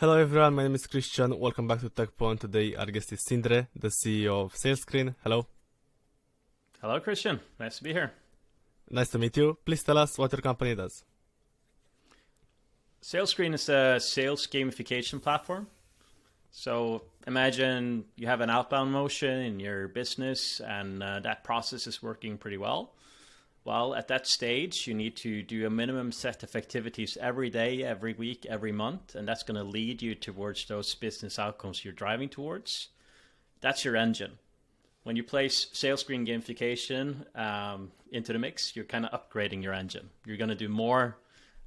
Hello everyone, my name is Cristian. Welcome back to Tekpon. Today our guest is Sindre, the CEO of SalesScreen. Hello. Hello, Cristian. Nice to be here. Nice to meet you. Please tell us what your company does. SalesScreen is a sales gamification platform. So imagine you have an outbound motion in your business and that process is working pretty well. Well, at that stage, you need to do a minimum set of activities every day, every week, every month, and that's going to lead you towards those business outcomes you're driving towards. That's your engine. When you place SalesScreen gamification into the mix, you're kind of upgrading your engine. You're going to do more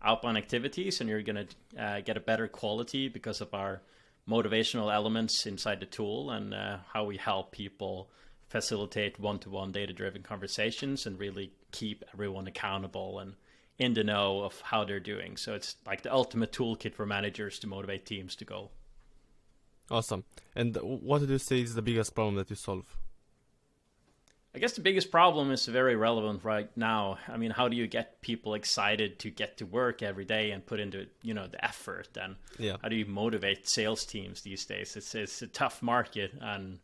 outbound activities, and you're going to get a better quality because of our motivational elements inside the tool and how we help people facilitate one-to-one data-driven conversations and really keep everyone accountable and in the know of how they're doing. So it's like the ultimate toolkit for managers to motivate teams to go. Awesome. And what would you say is the biggest problem that you solve? I guess the biggest problem is very relevant right now. I mean, how do you get people excited to get to work every day and put into, the effort? And how do you motivate sales teams these days? It's a tough market, and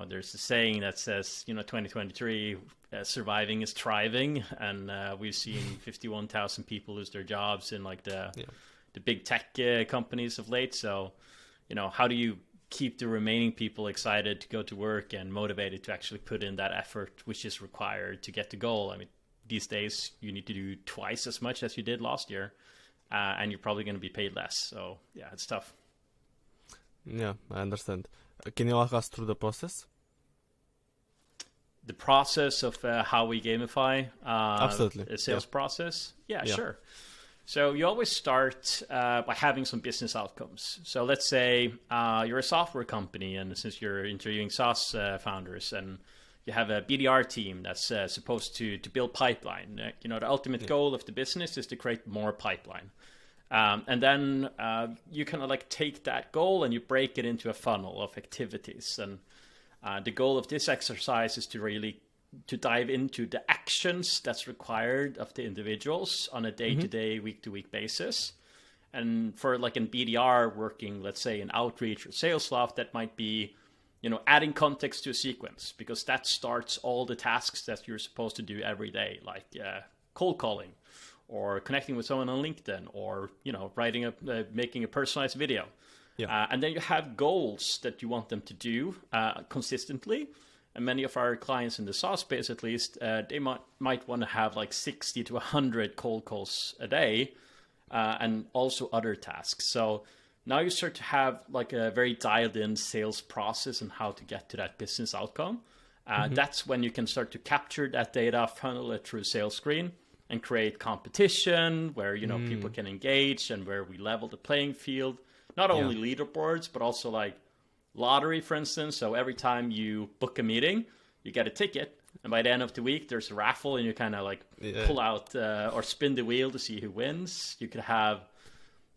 there's a saying that says, 2023, surviving is thriving. And we've seen 51,000 people lose their jobs in like the big tech companies of late. So, how do you keep the remaining people excited to go to work and motivated to actually put in that effort, which is required to get the goal? I mean, these days you need to do twice as much as you did last year, and you're probably going to be paid less. So yeah, it's tough. Yeah, I understand. Can you walk us through the process? The process of how we gamify Absolutely. a sales process? Yeah, sure. So you always start by having some business outcomes. So let's say you're a software company, and since you're interviewing SaaS founders, and you have a BDR team that's supposed to build pipeline. The ultimate goal of the business is to create more pipeline. And then you kind of like take that goal and you break it into a funnel of activities. And the goal of this exercise is to dive into the actions that's required of the individuals on a day-to-day, week-to-week basis. And for like in BDR working, let's say in outreach or Salesloft, that might be, adding context to a sequence, because that starts all the tasks that you're supposed to do every day, like cold calling or connecting with someone on LinkedIn or, making a personalized video. And then you have goals that you want them to do consistently. And many of our clients in the SaaS space, at least, they might want to have like 60 to 100 cold calls a day and also other tasks. So now you start to have like a very dialed in sales process and how to get to that business outcome. That's when you can start to capture that data, funnel it through SalesScreen, and create competition where, people can engage and where we level the playing field. Not only leaderboards, but also like lottery, for instance. So every time you book a meeting, you get a ticket. And by the end of the week, there's a raffle and you kind of like pull out or spin the wheel to see who wins. You could have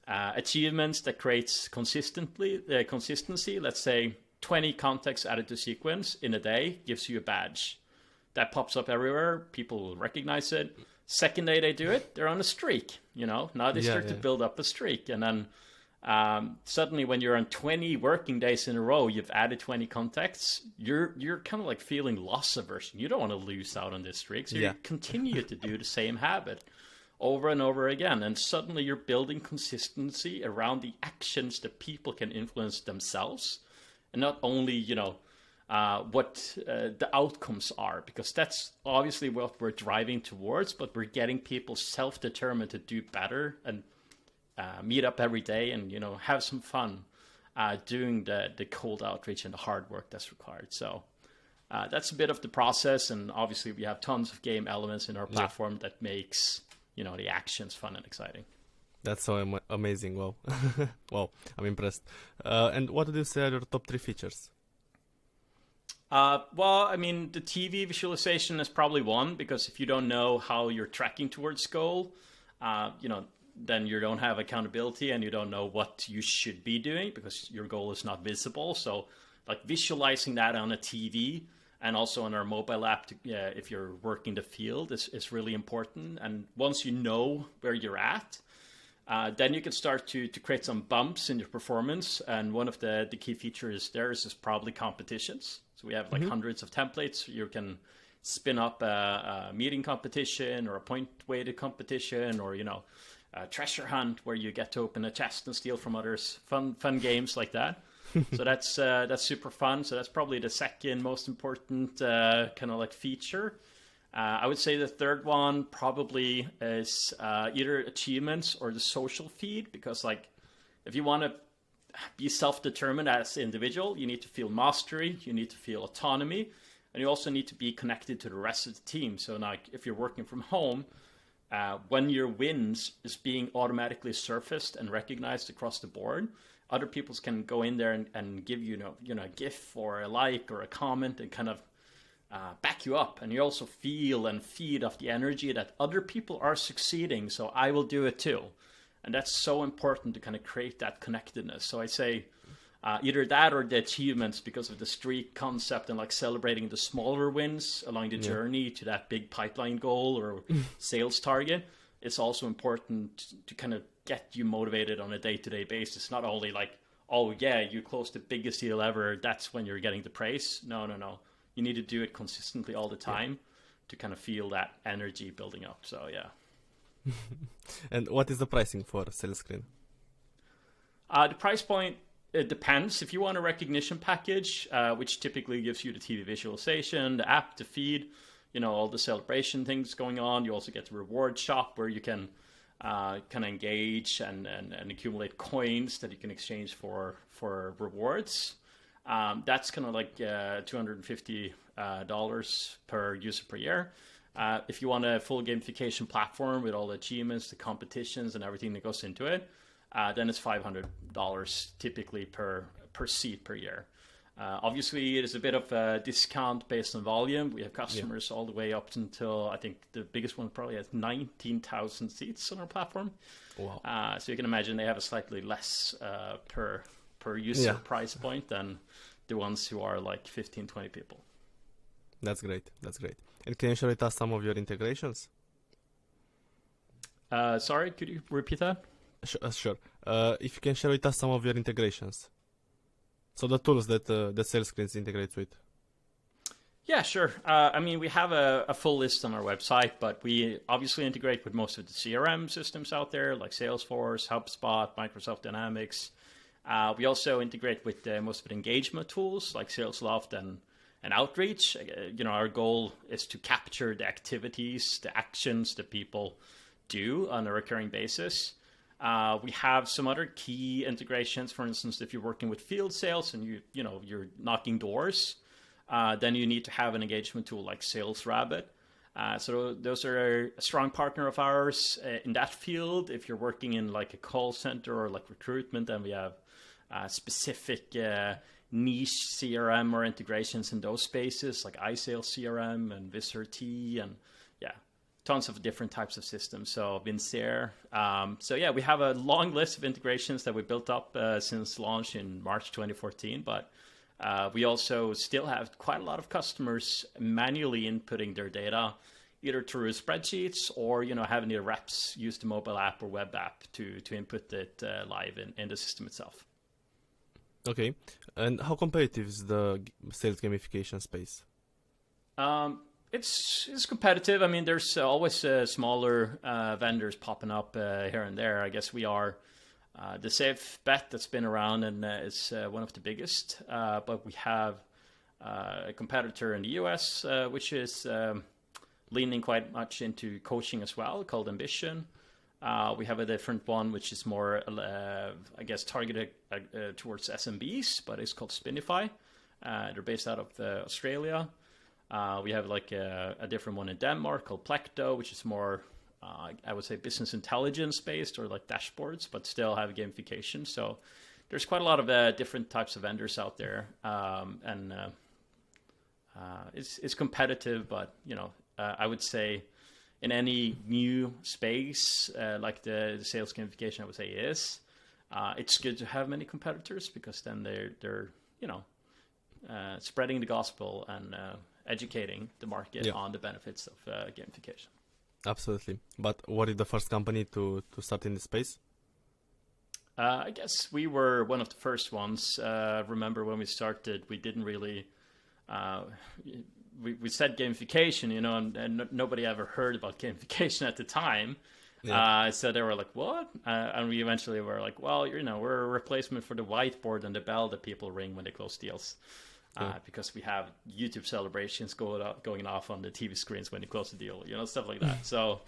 achievements that creates consistency. Let's say 20 contacts added to sequence in a day gives you a badge. That pops up everywhere. People will recognize it. Second day they do it, they're on a streak. Now they start to build up a streak. And then suddenly when you're on 20 working days in a row, you've added 20 contacts, you're kind of like feeling loss aversion. You don't want to lose out on this streak. So you continue to do the same habit over and over again. And suddenly you're building consistency around the actions that people can influence themselves. And not only, what the outcomes are, because that's obviously what we're driving towards, but we're getting people self-determined to do better and meet up every day and, have some fun doing the cold outreach and the hard work that's required. So that's a bit of the process. And obviously we have tons of game elements in our platform that makes, the actions fun and exciting. That's so amazing. Wow. Wow. I'm impressed. And what would you say are your top 3 features? The TV visualization is probably one, because if you don't know how you're tracking towards goal, then you don't have accountability and you don't know what you should be doing because your goal is not visible. So like visualizing that on a TV and also on our mobile app, if you're working the field, is really important. And once you know where you're at, Then you can start to create some bumps in your performance. And one of the key features there is probably competitions. So we have like hundreds of templates. You can spin up a meeting competition or a point-weighted competition, or, you know, a treasure hunt where you get to open a chest and steal from others. Fun games like that. So that's super fun. So that's probably the second most important kind of like feature. I would say the third one probably is either achievements or the social feed, because like if you want to be self-determined as an individual, you need to feel mastery, you need to feel autonomy, and you also need to be connected to the rest of the team. So like if you're working from home, when your wins is being automatically surfaced and recognized across the board, other people can go in there and give you a GIF or a like or a comment and kind of back you up. And you also feel and feed off the energy that other people are succeeding, so I will do it too. And that's so important to kind of create that connectedness. So I say either that or the achievements, because of the streak concept and like celebrating the smaller wins along the journey to that big pipeline goal or sales target. It's also important to kind of get you motivated on a day-to-day basis. Not only like, oh yeah, you closed the biggest deal ever, that's when you're getting the praise. No. You need to do it consistently all the time to kind of feel that energy building up. So yeah. And what is the pricing for Sales Screen? The price point, it depends. If you want a recognition package, which typically gives you the TV visualization, the app, the feed, you know, all the celebration things going on. You also get the reward shop where you can kind of engage and accumulate coins that you can exchange for rewards. That's kind of like $250 per user per year. If you want a full gamification platform with all the achievements, the competitions, and everything that goes into it, then it's $500 typically per seat per year. Obviously, it is a bit of a discount based on volume. We have customers all the way up until, I think the biggest one probably has 19,000 seats on our platform. Wow. So you can imagine they have a slightly less per user price point than the ones who are like 15, 20 people. That's great. And can you share with us some of your integrations? Sorry, could you repeat that? Sure. If you can share with us some of your integrations. So the tools that the Sales Screens integrates with. Yeah, sure. I mean, we have a full list on our website, but we obviously integrate with most of the CRM systems out there, like Salesforce, HubSpot, Microsoft Dynamics. We also integrate with most of the engagement tools like SalesLoft and Outreach. You know, our goal is to capture the activities, the actions that people do on a recurring basis. We have some other key integrations. For instance, if you're working with field sales and you're knocking doors, then you need to have an engagement tool like SalesRabbit. So those are a strong partner of ours in that field. If you're working in like a call center or like recruitment, then we have specific niche CRM or integrations in those spaces like iSales CRM and VisRT and tons of different types of systems. So Vincere. So yeah, we have a long list of integrations that we built up since launch in March 2014. But we also still have quite a lot of customers manually inputting their data, either through spreadsheets or having their reps use the mobile app or web app to input it live in the system itself. Okay, and how competitive is the sales gamification space? It's competitive. I mean, there's always smaller vendors popping up here and there. I guess we are the safe bet that's been around and is one of the biggest. But we have a competitor in the US, which is leaning quite much into coaching as well, called Ambition. We have a different one, which is more, I guess, targeted towards SMBs, but it's called Spinify. They're based out of Australia. We have like a different one in Denmark called Plecto, which is more, I would say, business intelligence based or like dashboards, but still have gamification. So there's quite a lot of different types of vendors out there, and it's competitive. But I would say in any new space like the sales gamification, I would say it's good to have many competitors because then they're spreading the gospel and educating the market on the benefits of gamification. Absolutely. But what is the first company to start in this space? I guess we were one of the first ones. Remember when we started, we didn't really, we said gamification, you know, and nobody ever heard about gamification at the time. Yeah. So they were like, what? And we eventually were like, well, you know, we're a replacement for the whiteboard and the bell that people ring when they close deals. Because we have YouTube celebrations going off on the TV screens when you close the deal, you know, stuff like that. So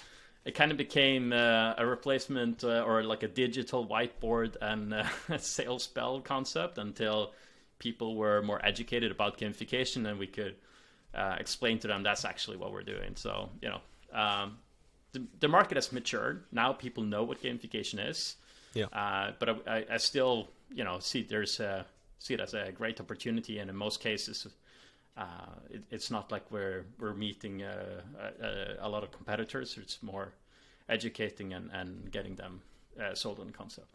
it kind of became a replacement or like a digital whiteboard and a sales bell concept until people were more educated about gamification and we could explain to them that's actually what we're doing. So, you know, the market has matured. Now people know what gamification is. Yeah. But I still, you know, see it as a great opportunity, and in most cases, it's not like we're meeting a lot of competitors. It's more educating and getting them sold on the concept.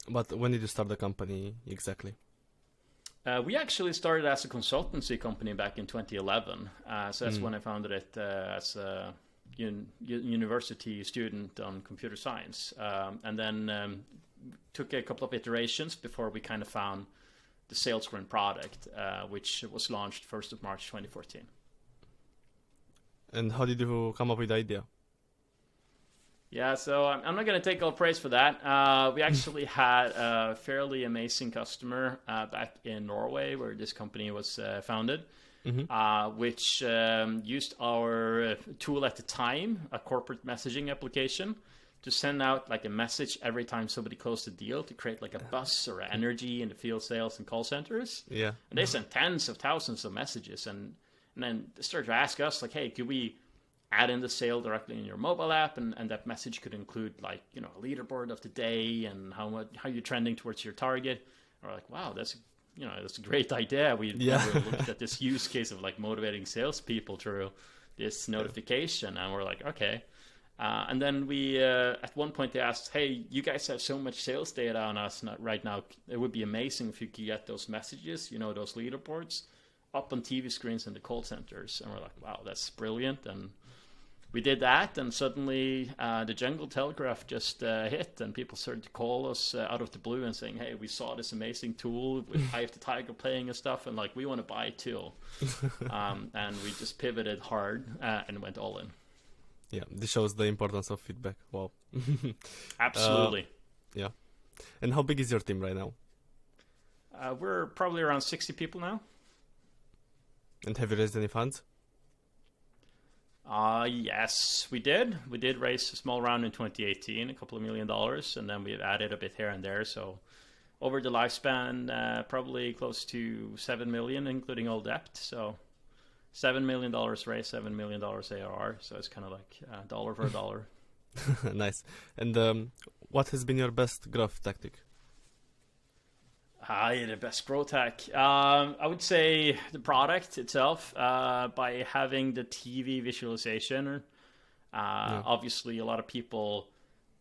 But when did you start the company exactly? We actually started as a consultancy company back in 2011. So that's when I founded it as a university student on computer science, and then took a couple of iterations before we kind of found the Salesforce product, which was launched 1st of March 2014. And how did you come up with the idea? Yeah, so I'm not going to take all praise for that. We actually had a fairly amazing customer back in Norway where this company was founded, which used our tool at the time, a corporate messaging application, to send out like a message every time somebody closed a deal to create like a buzz or energy in the field sales and call centers. Yeah. And they sent tens of thousands of messages and then they started to ask us like, hey, could we add in the sale directly in your mobile app? And that message could include like, you know, a leaderboard of the day and how you're trending towards your target. And we're like, wow, that's a great idea. We never looked at this use case of like motivating salespeople through this notification. And we're like, okay. And then we, at one point they asked, hey, you guys have so much sales data on us right now. It would be amazing if you could get those messages, you know, those leaderboards up on TV screens in the call centers. And we're like, wow, that's brilliant. And we did that. And suddenly the Jungle Telegraph just hit and people started to call us out of the blue and saying, hey, we saw this amazing tool with Eye of the Tiger playing and stuff. And like, we want to buy it too. And we just pivoted hard and went all in. Yeah, this shows the importance of feedback. Wow. Absolutely. Yeah. And how big is your team right now? We're probably around 60 people now. And have you raised any funds? Yes, we did. We did raise a small round in 2018, a couple of $1 million, and then we've added a bit here and there. So over the lifespan, probably close to 7 million, including all debt. So $7 million raised, $7 million ARR. So it's kind of like dollar for a dollar. Nice. And what has been your best growth tactic? The best growth hack. I would say the product itself, by having the TV visualization. Obviously, a lot of people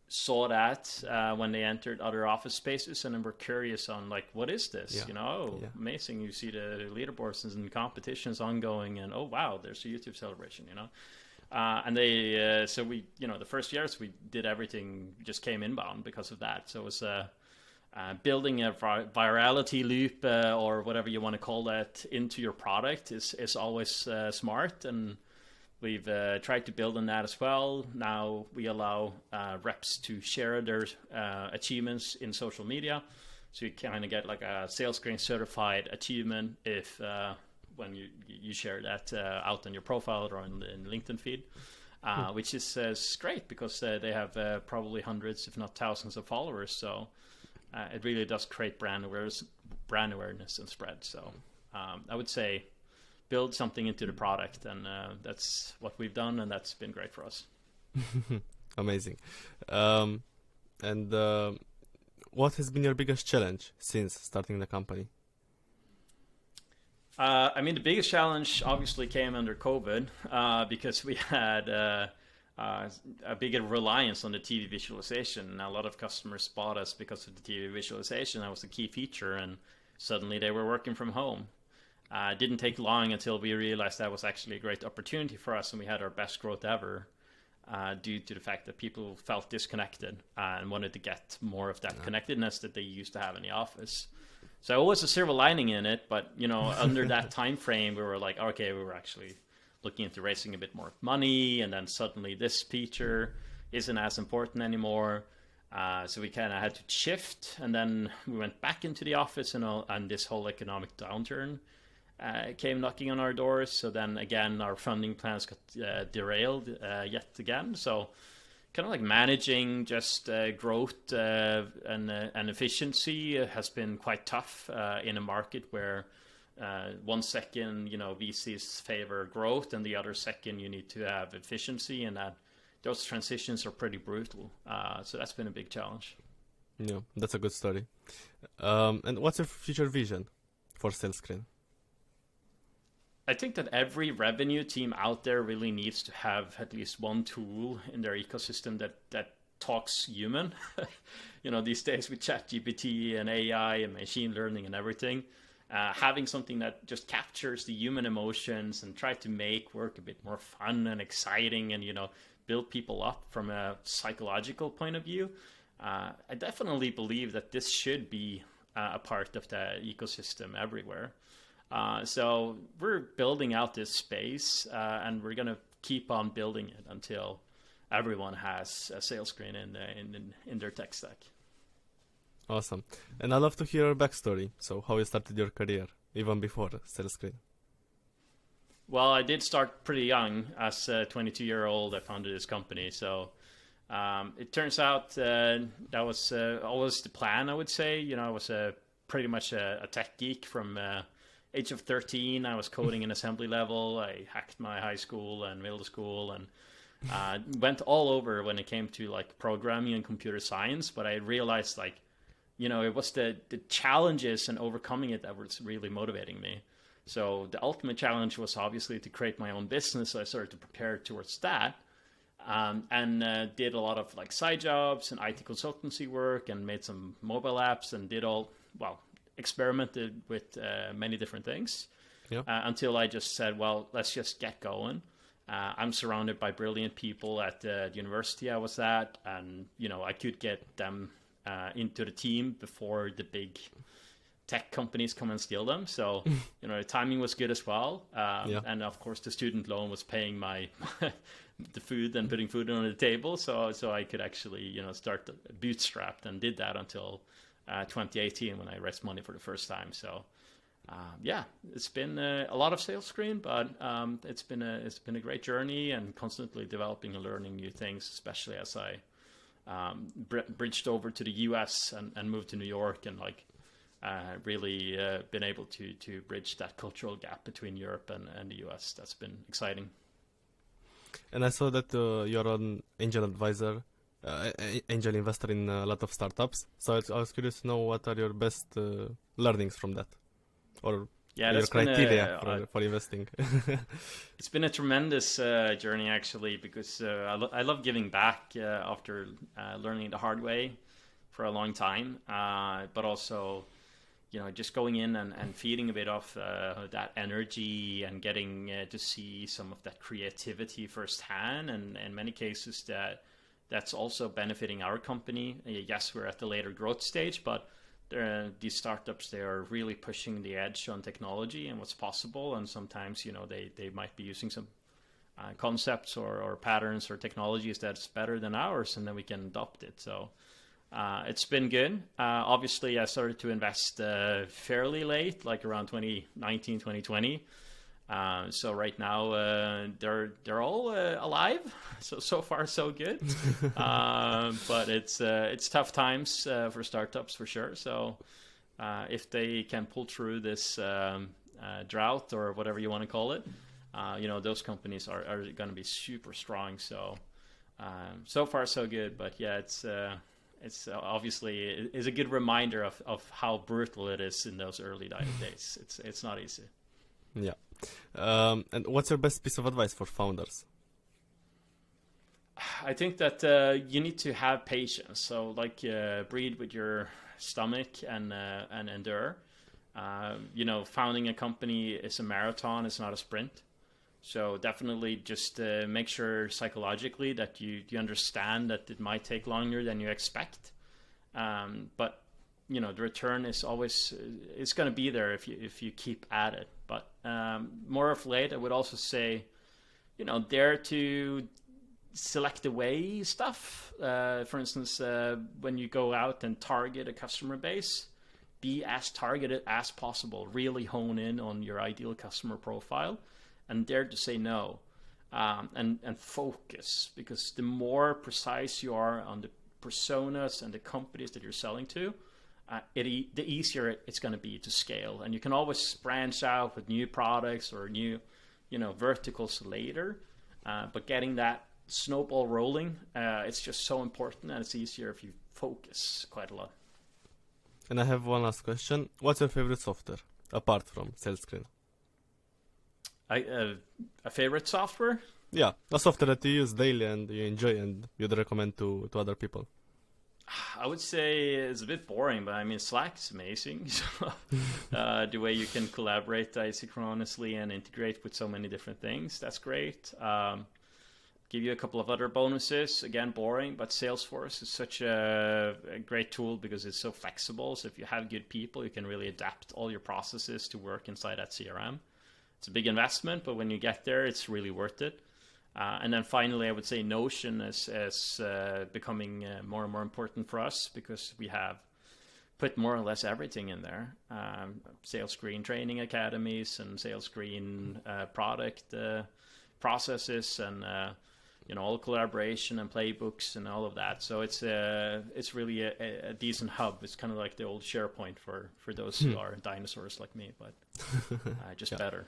saw that when they entered other office spaces and then were curious on like, what is this? You know, amazing. You see the leaderboards and competitions ongoing and, oh, wow, there's a YouTube celebration, you know. And they, so we, you know, the first years we did everything just came inbound because of that. So it was building a virality loop or whatever you want to call that into your product is always smart, and we've tried to build on that as well. Now we allow reps to share their achievements in social media, so you kind of get like a sales screen certified achievement if when you share that out on your profile or in the LinkedIn feed. Which is great because they have probably hundreds, if not thousands, of followers. So it really does create brand awareness and spread. So I would say build something into the product, and that's what we've done, and that's been great for us. Amazing. And what has been your biggest challenge since starting the company? I mean, the biggest challenge obviously came under COVID because we had a bigger reliance on the TV visualization. And a lot of customers bought us because of the TV visualization. That was a key feature, and suddenly they were working from home. It didn't take long until we realized that was actually a great opportunity for us, and we had our best growth ever due to the fact that people felt disconnected and wanted to get more of that connectedness that they used to have in the office. So it was a silver lining in it, but under that time frame, we were like, okay, we were actually looking into raising a bit more money, and then suddenly this feature isn't as important anymore. So we kind of had to shift, and then we went back into the office, and this whole economic downturn came knocking on our doors. So then again, our funding plans got derailed yet again. So kind of like managing just growth and efficiency has been quite tough in a market where 1 second, VCs favor growth, and the other second you need to have efficiency, and that those transitions are pretty brutal. So that's been a big challenge. Yeah, that's a good story. And what's your future vision for SalesScreen? I think that every revenue team out there really needs to have at least one tool in their ecosystem that talks human. These days with ChatGPT and AI and machine learning and everything, having something that just captures the human emotions and try to make work a bit more fun and exciting, and build people up from a psychological point of view. I definitely believe that this should be a part of the ecosystem everywhere. So we're building out this space, and we're going to keep on building it until everyone has a SalesScreen in their tech stack. Awesome. And I'd love to hear your backstory. So how you started your career, even before SalesScreen. Well, I did start pretty young. As a 22-year-old, I founded this company. So it turns out that was always the plan, I would say. I was pretty much a tech geek from age of 13. I was coding in assembly level. I hacked my high school and middle school, and went all over when it came to like programming and computer science. But I realized it was the challenges and overcoming it that was really motivating me. So the ultimate challenge was obviously to create my own business. So I started to prepare towards that, and did a lot of like side jobs and IT consultancy work, and made some mobile apps, and experimented with many different things. Yep. Until I just said, well, let's just get going. I'm surrounded by brilliant people at the university I was at, and I could get them into the team before the big tech companies come and steal them. So the timing was good as well. And of course the student loan was paying my the food and putting food on the table, so I could actually start bootstrapped, and did that until 2018 when I raised money for the first time. So it's been a lot of SalesScreen, but it's been a great journey, and constantly developing and learning new things, especially as I bridged over to the US and moved to New York, and really been able to bridge that cultural gap between Europe and the US. That's been exciting. And I saw that you're an angel advisor, angel investor in a lot of startups. So I was curious to know what are your best learnings from that, or your criteria for investing. It's been a tremendous journey, actually, because I love giving back after learning the hard way for a long time, but also just going in and feeding a bit of that energy, and getting to see some of that creativity firsthand, and in many cases that's also benefiting our company. Yes, we're at the later growth stage, but these startups, they are really pushing the edge on technology and what's possible, and sometimes they might be using some concepts or patterns or technologies that's better than ours, and then we can adopt it. So it's been good. Obviously, I started to invest fairly late, like around 2019, 2020. So right now they're all alive. So far so good. But it's tough times for startups for sure. So if they can pull through this drought, or whatever you want to call it, those companies are going to be super strong. So so far so good. But yeah, it's obviously is a good reminder of how brutal it is in those early days. It's not easy. Yeah. And what's your best piece of advice for founders? I think that you need to have patience. So breathe with your stomach and endure. Founding a company is a marathon. It's not a sprint. So definitely just make sure psychologically that you understand that it might take longer than you expect. But the return is always it's going to be there if you keep at it. But more of late, I would also say, dare to select away stuff. For instance, when you go out and target a customer base, be as targeted as possible. Really hone in on your ideal customer profile, and dare to say no, and focus. Because the more precise you are on the personas and the companies that you're selling to, the easier it's going to be to scale. And you can always branch out with new products or new, verticals later. But getting that snowball rolling, it's just so important, and it's easier if you focus quite a lot. And I have one last question. What's your favorite software apart from SalesScreen? A favorite software? Yeah, a software that you use daily and you enjoy and you'd recommend to other people. I would say it's a bit boring, but I mean, Slack is amazing. So, the way you can collaborate asynchronously and integrate with so many different things, that's great. Give you a couple of other bonuses. Again, boring, but Salesforce is such a great tool because it's so flexible. So if you have good people, you can really adapt all your processes to work inside that CRM. It's a big investment, but when you get there, it's really worth it. And then finally, I would say Notion is becoming more and more important for us because we have put more or less everything in there. Sales Screen training academies and Sales Screen product processes and all collaboration and playbooks and all of that. So it's really a decent hub. It's kind of like the old SharePoint for those who are dinosaurs like me, but just Yeah. better.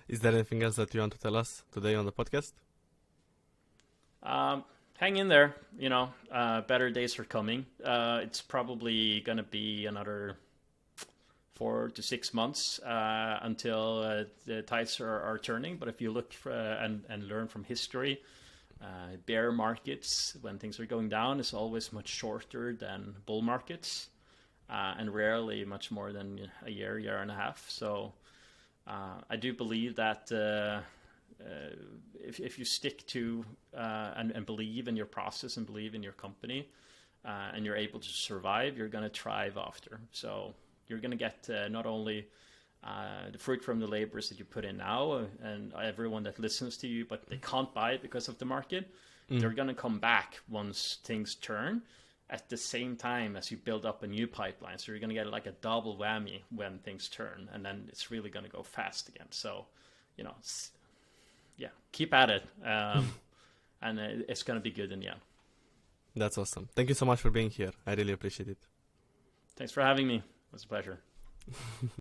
Is there anything else that you want to tell us today on the podcast? Hang in there, better days are coming. It's probably going to be another 4 to 6 months until the tides are turning. But if you look for, and learn from history, bear markets, when things are going down, is always much shorter than bull markets, and rarely much more than a year and a half. So I do believe that if you stick to and believe in your process and believe in your company, and you're able to survive, you're going to thrive after. So you're going to get not only the fruit from the labors that you put in now, and everyone that listens to you, but they can't buy it because of the market. They're going to come back once things turn at the same time as you build up a new pipeline. So you're going to get like a double whammy when things turn, and then it's really going to go fast again. So, keep at it, and it's going to be good in the end. That's awesome. Thank you so much for being here. I really appreciate it. Thanks for having me. It was a pleasure.